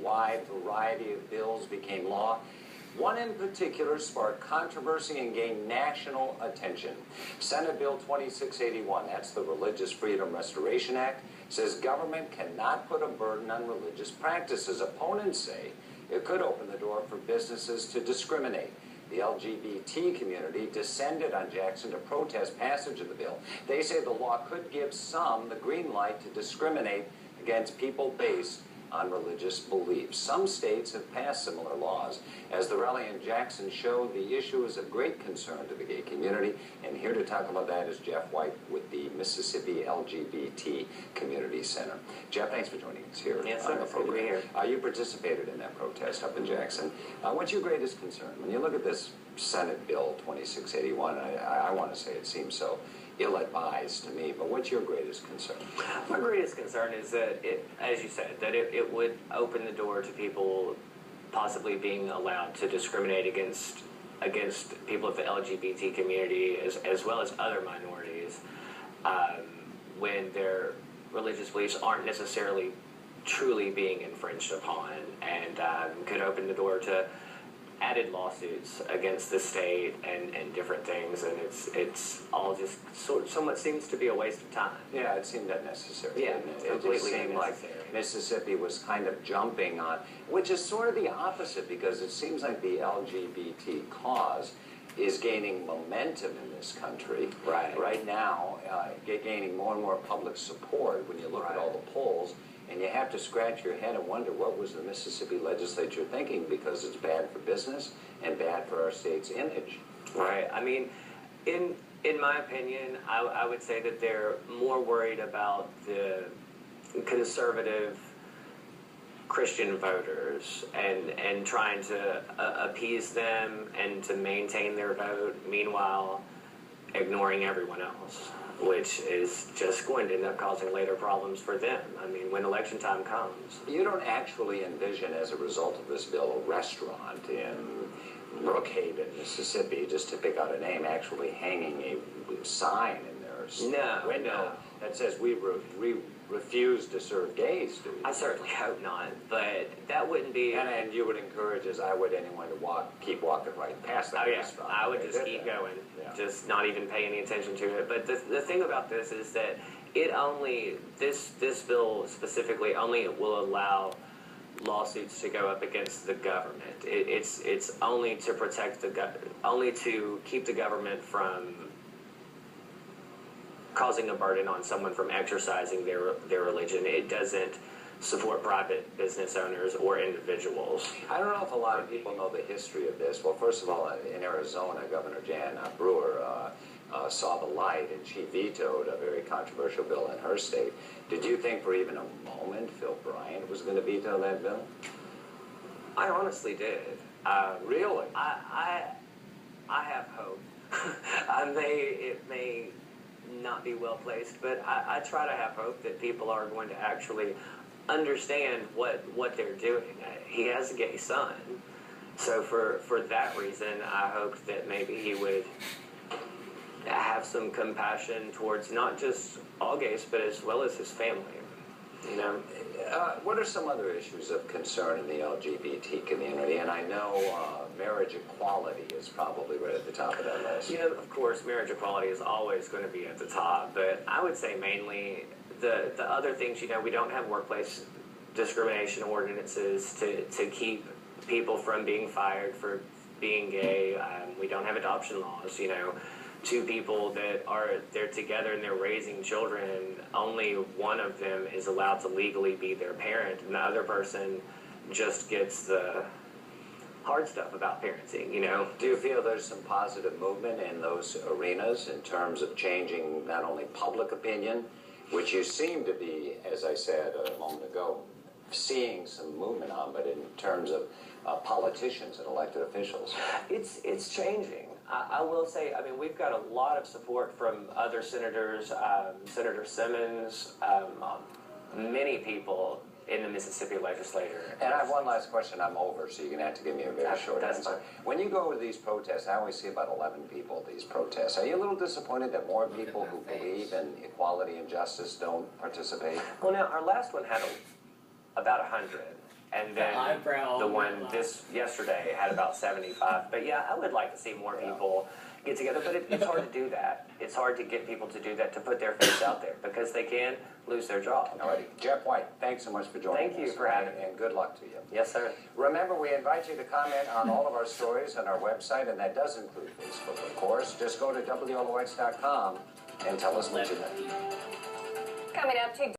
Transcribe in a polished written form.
wide variety of bills became law. One in particular sparked controversy and gained national attention. Senate Bill 2681, that's the Religious Freedom Restoration Act, says government cannot put a burden on religious practices. Opponents say it could open the door for businesses to discriminate. The LGBT community descended on Jackson to protest passage of the bill. They say the law could give some the green light to discriminate against people based on religious beliefs. Some states have passed similar laws. As the rally in Jackson showed, the issue is of great concern to the gay community, and here to talk about that is Jeff White with the Mississippi LGBT Community Center. Jeff, thanks for joining us here on the program. You participated in that protest up in Jackson. What's your greatest concern? When you look at this Senate Bill 2681, I want to say it seems so ill-advised to me, but what's your greatest concern? My greatest concern is that, as you said, that it would open the door to people possibly being allowed to discriminate against people of the LGBT community as well as other minorities when their religious beliefs aren't necessarily truly being infringed upon, and could open the door to added lawsuits against the state and different things, and it's all just somewhat seems to be a waste of time. Yeah, it seemed unnecessary. Yeah, it just seemed like Mississippi was kind of jumping on, which is sort of the opposite, because it seems like the LGBT cause is gaining momentum in this country. Right now, gaining more and more public support when you look at all the polls. And you have to scratch your head and wonder, what was the Mississippi legislature thinking, because it's bad for business and bad for our state's image. Right. I mean, in my opinion, I would say that they're more worried about the conservative Christian voters and trying to appease them and to maintain their vote, meanwhile ignoring everyone else, which is just going to end up causing later problems for them. I mean, when election time comes. You don't actually envision, as a result of this bill, a restaurant in Brookhaven, Mississippi, just to pick out a name, actually hanging a sign in their window that says, we refuse to serve gays, do you? I certainly hope not, but that wouldn't be... And you would encourage, as I would, anyone to keep walking right past that restaurant. I would just keep going, just not even pay any attention to it. But the thing about this is that this bill specifically only will allow lawsuits to go up against the government. It's only to protect only to keep the government from causing a burden on someone from exercising their religion. It doesn't support private business owners or individuals. I don't know if a lot of people know the history of this. Well, first of all, in Arizona, Governor Jan Brewer saw the light, and she vetoed a very controversial bill in her state. Did you think for even a moment Phil Bryant was going to veto that bill? I honestly did. Really? I have hope. It may not be well placed, but I try to have hope that people are going to actually understand what they're doing. He has a gay son, so for that reason, I hoped that maybe he would have some compassion towards not just all gays, but as well as his family. You know. What are some other issues of concern in the LGBT community? And I know marriage equality is probably right at the top of that list. You know, of course, marriage equality is always going to be at the top, but I would say mainly the other things, you know, we don't have workplace discrimination ordinances to keep people from being fired for being gay. We don't have adoption laws, you know. Two people that they're together and they're raising children, only one of them is allowed to legally be their parent, and the other person just gets the hard stuff about parenting, you know. Do you feel there's some positive movement in those arenas in terms of changing not only public opinion, which you seem to be, as I said a moment ago, seeing some movement on, but in terms of politicians and elected officials? It's changing. I will say, I mean, we've got a lot of support from other senators, Senator Simmons, many people in the Mississippi legislature. And I have one last question. I'm over, so you're going to have to give me a very short answer. When you go to these protests, I always see about 11 people at these protests. Are you a little disappointed that more people who believe in equality and justice don't participate? Well, now, our last one had about 100. And then eyebrow the one eyelash. yesterday had about 75. But yeah, I would like to see more people get together, but it's hard to do that. It's hard to get people to do that, to put their face out there, because they can lose their job. All righty. Jeff White, thanks so much for joining us. Thank you for having me. And good luck to you. Yes, sir. Remember, we invite you to comment on all of our stories on our website, and that does include Facebook, of course. Just go to WLOX.com and tell us what you think. Coming up to